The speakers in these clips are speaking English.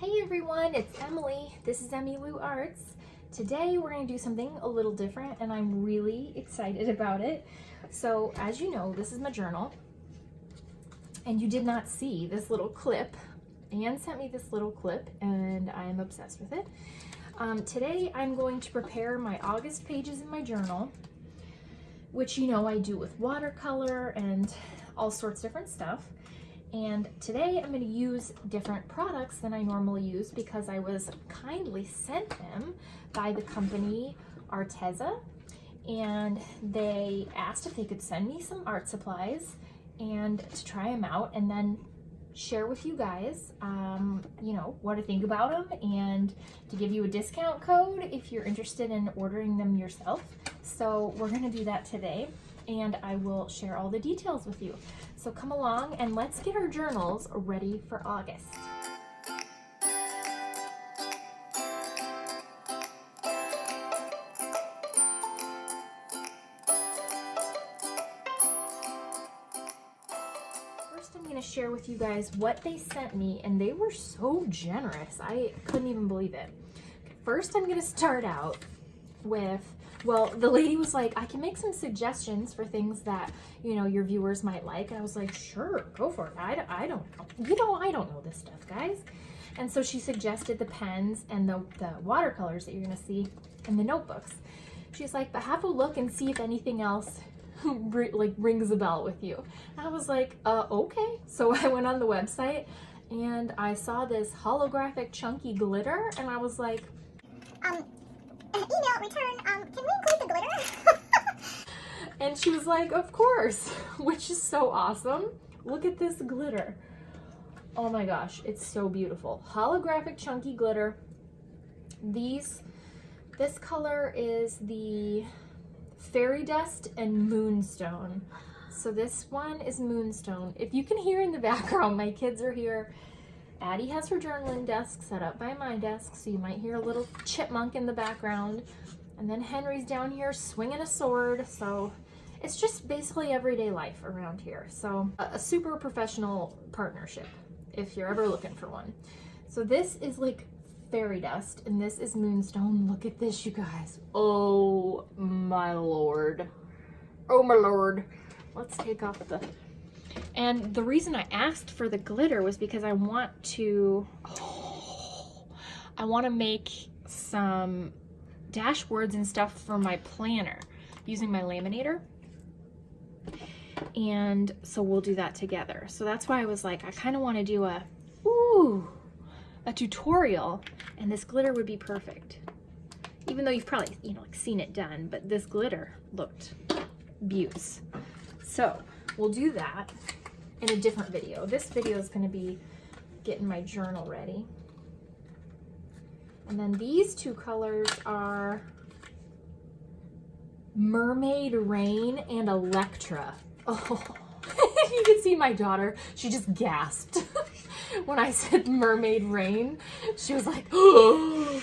Hey everyone, it's Emily. This is Emmylou Arts. Today we're going to do something a little different and I'm really excited about it. So as you know, this is my journal and you did not see this little clip. Anne sent me this little clip and I'm obsessed with it. Today I'm going to prepare my August pages in my journal, which you know I do with watercolor and all sorts of different stuff. And today I'm going to use different products than I normally use because I was kindly sent them by the company Arteza, and they asked if they could send me some art supplies and to try them out and then share with you guys, you know, what I think about them and to give you a discount code if you're interested in ordering them yourself. So we're going to do that today, and I will share all the details with you. So come along and let's get our journals ready for August. First, I'm going to share with you guys what they sent me, and they were so generous. I couldn't even believe it. First, I'm going to start out with, well, the lady was like, I can make some suggestions for things that, you know, your viewers might like. And I was like, sure, go for it. I don't know. You know, I don't know this stuff, guys. And so she suggested the pens and the watercolors that you're going to see and the notebooks. She's like, but have a look and see if anything else like rings a bell with you. And I was like, okay. So I went on the website and I saw this holographic chunky glitter and I was like, email return, can we include the glitter? And she was like, of course, which is so awesome. Look at this glitter. Oh my gosh, it's so beautiful. Holographic chunky glitter. This color is the Fairy Dust and Moonstone. So this one is Moonstone. If you can hear in the background, my kids are here. Addie has her journaling desk set up by my desk, so you might hear a little chipmunk in the background. And then Henry's down here swinging a sword, so it's just basically everyday life around here. So a super professional partnership, if you're ever looking for one. So this is like Fairy Dust, and this is Moonstone. Look at this, you guys. Oh my lord. Oh my lord. Let's take off the... And the reason I asked for the glitter was because I want to make some dashboards and stuff for my planner using my laminator. And so we'll do that together. So that's why I was like, I kind of want to do a tutorial, and this glitter would be perfect. Even though you've probably, you know, like seen it done, but this glitter looked beauts. So we'll do that in a different video. This video is going to be getting my journal ready. And then these two colors are Mermaid Rain and Electra. Oh, you can see my daughter. She just gasped when I said Mermaid Rain. She was like, oh.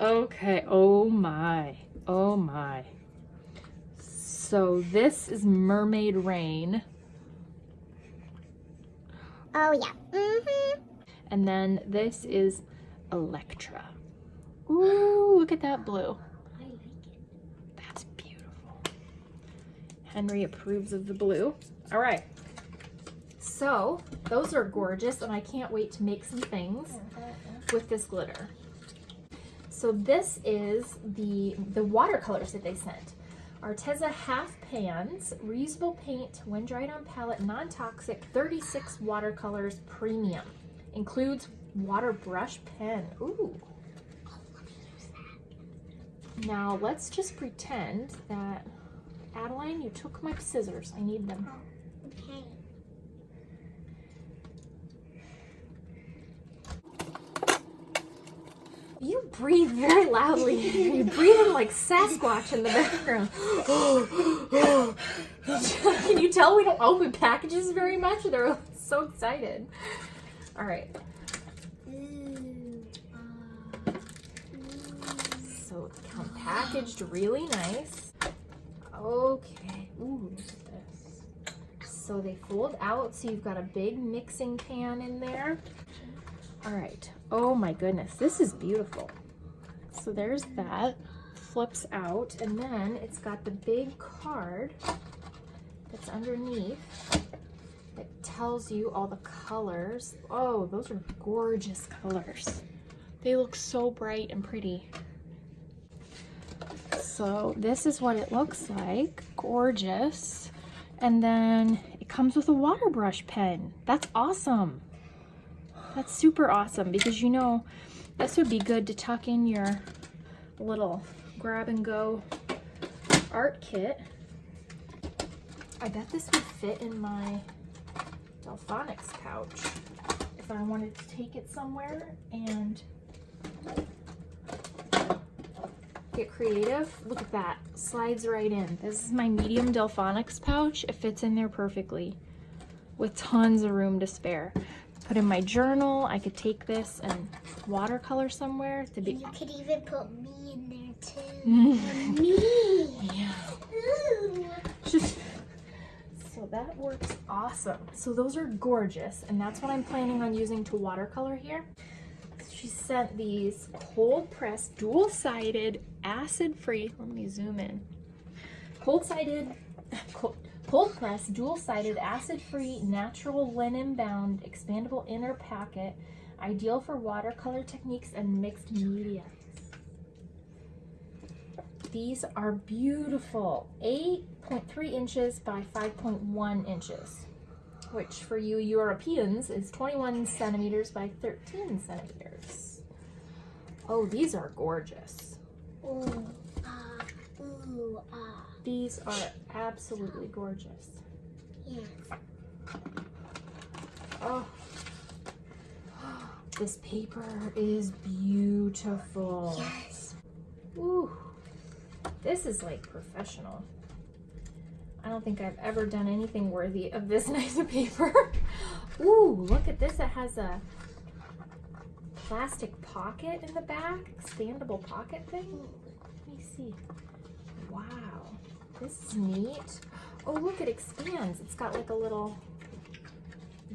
Okay, oh my, oh my. So this is Mermaid Rain. Oh yeah. Mm-hmm. And then this is Electra. Ooh, look at that blue. I like it. That's beautiful. Henry approves of the blue. All right. So those are gorgeous, and I can't wait to make some things with this glitter. So this is the watercolors that they sent. Arteza half pans, reusable paint, when dried on palette, non-toxic, 36 watercolors, premium. Includes water brush pen. Ooh. Now let's just pretend that, Adeline, you took my scissors. I need them. Okay. You breathe very loudly. You're breathing like Sasquatch in the background. Can you tell we don't open packages very much? They're so excited. All right. So it's packaged really nice. Okay. Ooh, look at this. So they fold out, so you've got a big mixing pan in there. All right. Oh my goodness, this is beautiful. So there's that, flips out, and then it's got the big card that's underneath that tells you all the colors. Oh, those are gorgeous colors. They look so bright and pretty. So this is what it looks like, gorgeous. And then it comes with a water brush pen. That's awesome. That's super awesome, because you know, this would be good to tuck in your little grab and go art kit. I bet this would fit in my Delphonics pouch if I wanted to take it somewhere and get creative. Look at that, slides right in. This is my medium Delphonics pouch. It fits in there perfectly with tons of room to spare. Put in my journal. I could take this and watercolor somewhere to be. You could even put me in there too. Me. Yeah. Ooh. Just so that works awesome. So those are gorgeous, and that's what I'm planning on using to watercolor here. She sent these cold pressed, dual-sided, acid-free. Let me zoom in. Cold pressed, dual-sided, acid-free, natural linen-bound, expandable inner packet, ideal for watercolor techniques and mixed media. These are beautiful, 8.3 inches by 5.1 inches, which for you Europeans is 21 centimeters by 13 centimeters. Oh, these are gorgeous. Ooh, ah, ooh, ah. These are absolutely gorgeous. Yes. Oh, this paper is beautiful. Yes. Ooh, this is like professional. I don't think I've ever done anything worthy of this nice of paper. Ooh, look at this. It has a plastic pocket in the back, expandable pocket thing. Let me see. Wow, this is neat. Oh, look, it expands. It's got like a little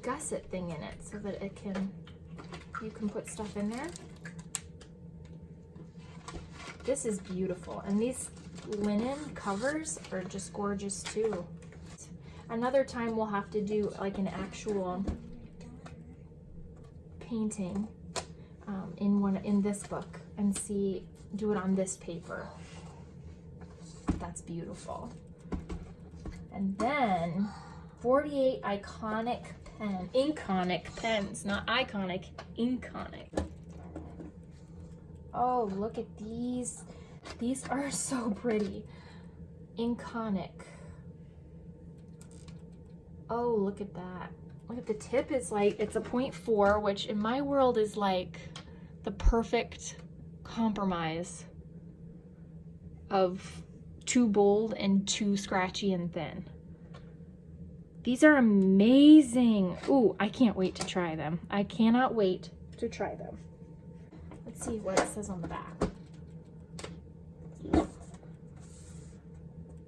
gusset thing in it so that you can put stuff in there. This is beautiful, and these linen covers are just gorgeous too. Another time we'll have to do like an actual painting in this book and do it on this paper. That's beautiful. And then 48 Inkonic pens, not iconic, Inkonic. Oh, look at these. These are so pretty. Inkonic. Oh, look at that. Look at the tip is like, it's a 0.4, which in my world is like the perfect compromise of too bold and too scratchy and thin. These are amazing. Ooh, I can't wait to try them. I cannot wait to try them. Let's see what it says on the back.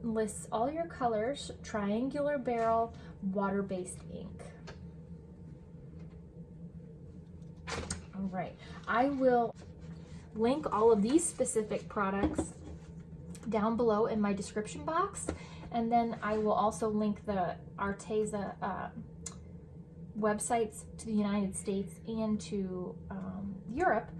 Lists all your colors, triangular barrel, water-based ink. All right, I will link all of these specific products down below in my description box, and then I will also link the Arteza websites to the United States and to Europe.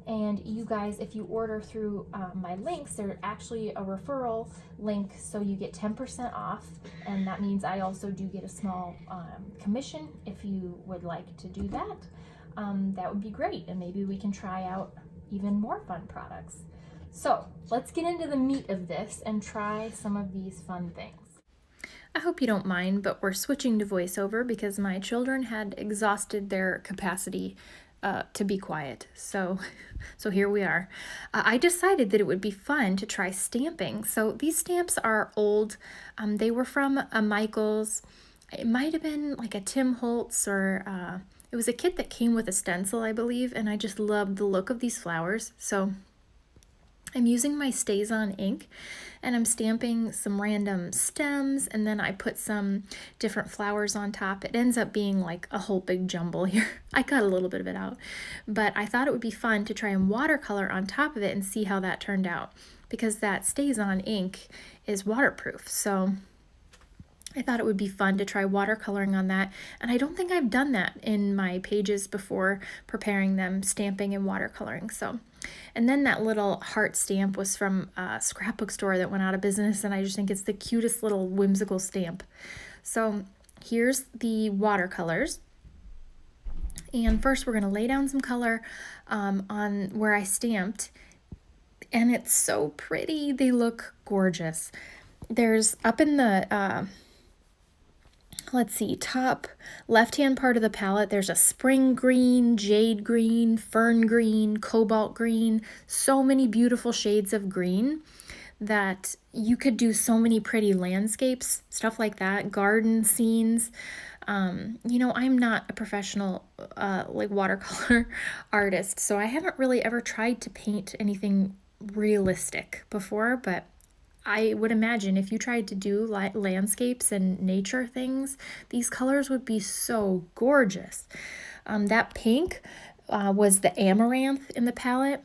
And you guys, if you order through my links, they're actually a referral link, so you get 10% off, and that means I also do get a small commission if you would like to do that. That would be great, and maybe we can try out even more fun products. So let's get into the meat of this and try some of these fun things. I hope you don't mind, but we're switching to voiceover because my children had exhausted their capacity to be quiet. So here we are. I decided that it would be fun to try stamping. So these stamps are old. They were from a Michaels. It might have been like a Tim Holtz, or it was a kit that came with a stencil, I believe, and I just loved the look of these flowers. So I'm using my Stays-On ink, and I'm stamping some random stems, and then I put some different flowers on top. It ends up being like a whole big jumble here. I cut a little bit of it out, but I thought it would be fun to try and watercolor on top of it and see how that turned out, because that Stays-On ink is waterproof. So I thought it would be fun to try watercoloring on that, and I don't think I've done that in my pages before, preparing them, stamping and watercoloring. So, and then that little heart stamp was from a scrapbook store that went out of business, and I just think it's the cutest little whimsical stamp. So here's the watercolors. And first we're going to lay down some color on where I stamped, and it's so pretty. They look gorgeous. There's up in the let's see, top left-hand part of the palette, there's a spring green, jade green, fern green, cobalt green, so many beautiful shades of green that you could do so many pretty landscapes, stuff like that, garden scenes. You know, I'm not a professional like watercolor artist, so I haven't really ever tried to paint anything realistic before, but I would imagine if you tried to do landscapes and nature things, these colors would be so gorgeous. That pink was the amaranth in the palette.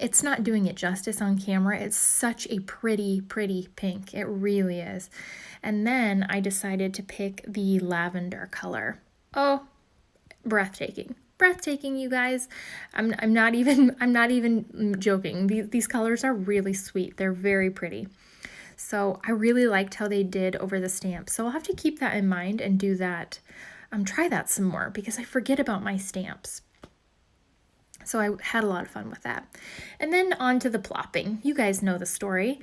It's not doing it justice on camera. It's such a pretty, pretty pink. It really is. And then I decided to pick the lavender color. Oh, breathtaking. Breathtaking, you guys. I'm not even joking. These colors are really sweet. They're very pretty. So I really liked how they did over the stamp. So I'll have to keep that in mind and do that. Try that some more, because I forget about my stamps. So I had a lot of fun with that. And then on to the plopping. You guys know the story.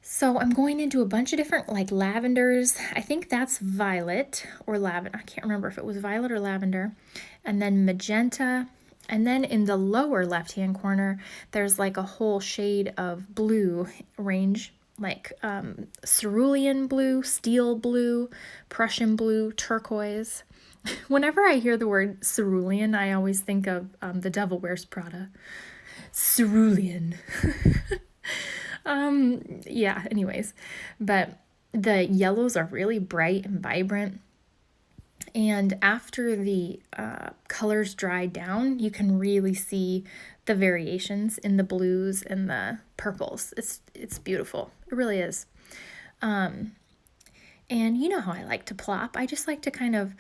So I'm going into a bunch of different like lavenders. I think that's violet or lavender. I can't remember if it was violet or lavender. And then magenta. And then in the lower left-hand corner, there's like a whole shade of blue range, like cerulean blue, steel blue, Prussian blue, turquoise. Whenever I hear the word cerulean, I always think of The Devil Wears Prada. Cerulean. Yeah, anyways, but the yellows are really bright and vibrant. And after the colors dry down, you can really see the variations in the blues and the purples. It's beautiful. It really is. And you know how I like to plop. I just like to kind of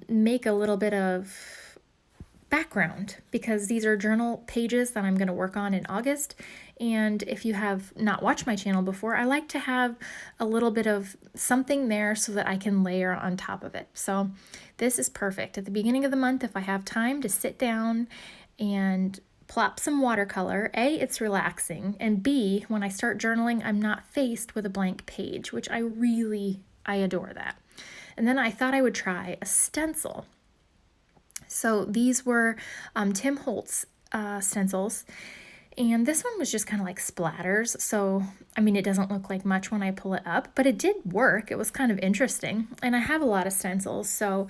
make a little bit of background, because these are journal pages that I'm going to work on in August. And if you have not watched my channel before, I like to have a little bit of something there so that I can layer on top of it. So this is perfect at the beginning of the month if I have time to sit down and plop some watercolor. A, it's relaxing, and B, when I start journaling, I'm not faced with a blank page, which I adore that. And then I thought I would try a stencil. So these were Tim Holtz stencils, and this one was just kind of like splatters. So, I mean, it doesn't look like much when I pull it up, but it did work. It was kind of interesting, and I have a lot of stencils, so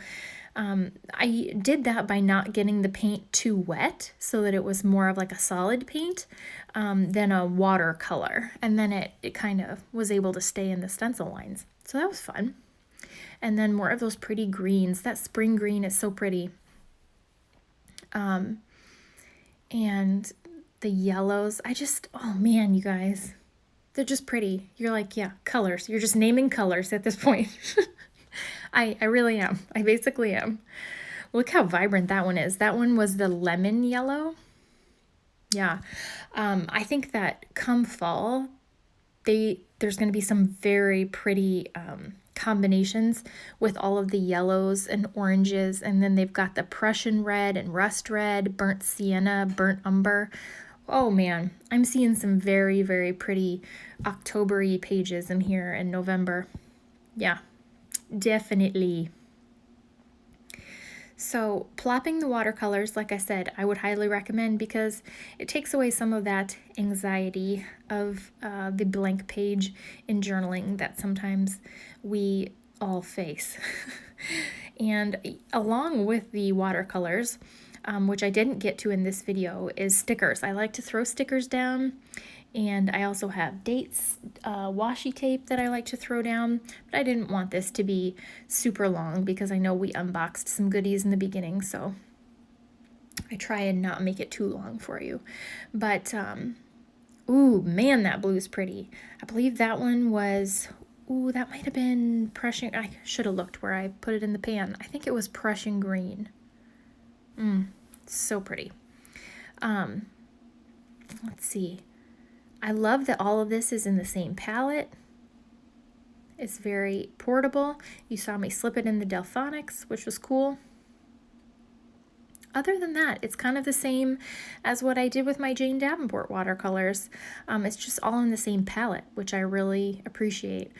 I did that by not getting the paint too wet so that it was more of like a solid paint than a watercolor, and then it kind of was able to stay in the stencil lines. So that was fun. And then more of those pretty greens. That spring green is so pretty. And the yellows, oh man, you guys, they're just pretty. You're like, yeah, colors. You're just naming colors at this point. I really am. I basically am. Look how vibrant that one is. That one was the lemon yellow. Yeah. I think that come fall, there's going to be some very pretty combinations with all of the yellows and oranges, and then they've got the Prussian red and rust red, burnt sienna, burnt umber. Oh man, I'm seeing some very, very pretty October-y pages in here in November. Yeah, definitely. So plopping the watercolors, like I said, I would highly recommend, because it takes away some of that anxiety of the blank page in journaling that sometimes we all face. And along with the watercolors, which I didn't get to in this video, is stickers. I like to throw stickers down, and I also have dates, washi tape that I like to throw down, but I didn't want this to be super long because I know we unboxed some goodies in the beginning, so I try and not make it too long for you. But, ooh, man, that blue's pretty. I believe that one was, ooh, that might have been Prussian. I should have looked where I put it in the pan. I think it was Prussian green. So pretty. Let's see. I love that all of this is in the same palette. It's very portable. You saw me slip it in the Delphonics, which was cool. Other than that, it's kind of the same as what I did with my Jane Davenport watercolors. It's just all in the same palette, which I really appreciate.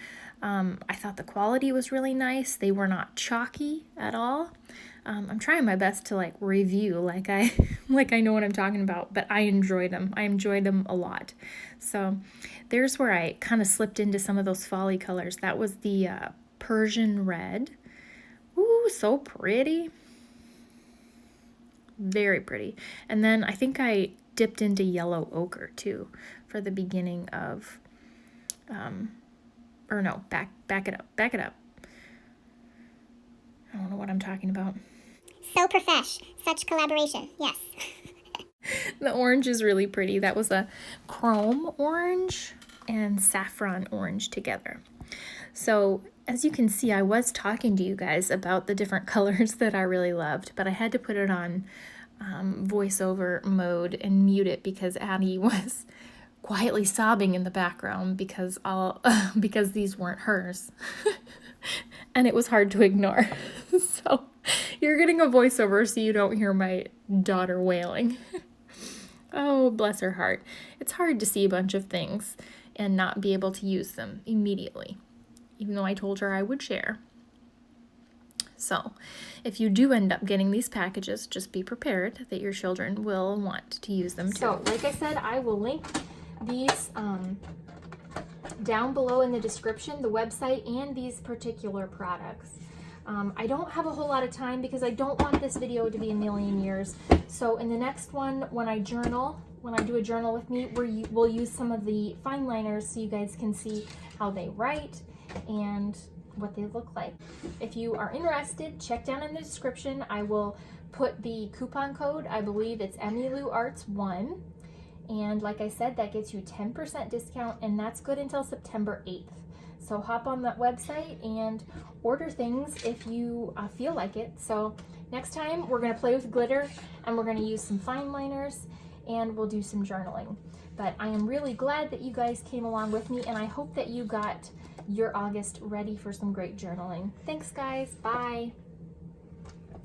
I thought the quality was really nice. They were not chalky at all. I'm trying my best to like review like I know what I'm talking about, but I enjoyed them. I enjoyed them a lot. So there's where I kind of slipped into some of those folly colors. That was the Persian red. Ooh, so pretty. Very pretty. And then I think I dipped into yellow ochre too for the beginning of, or no, back it up. I don't know what I'm talking about. So profesh. Such collaboration. Yes. The orange is really pretty. That was a chrome orange and saffron orange together. So as you can see, I was talking to you guys about the different colors that I really loved, but I had to put it on voiceover mode and mute it because Addie was quietly sobbing in the background because because these weren't hers. And it was hard to ignore. So you're getting a voiceover so you don't hear my daughter wailing. Oh, bless her heart. It's hard to see a bunch of things and not be able to use them immediately, even though I told her I would share. So if you do end up getting these packages, just be prepared that your children will want to use them too. So like I said, I will link these down below in the description, the website and these particular products. I don't have a whole lot of time because I don't want this video to be a million years. So in the next one, when I do a journal with me, we'll use some of the fine liners so you guys can see how they write and what they look like. If you are interested, check down in the description. I will put the coupon code. I believe it's EmilouArts1. And like I said, that gets you 10% discount, and that's good until September 8th. So hop on that website and order things if you feel like it. So next time we're going to play with glitter and we're going to use some fine liners and we'll do some journaling. But I am really glad that you guys came along with me, and I hope that you got your August ready for some great journaling. Thanks guys. Bye.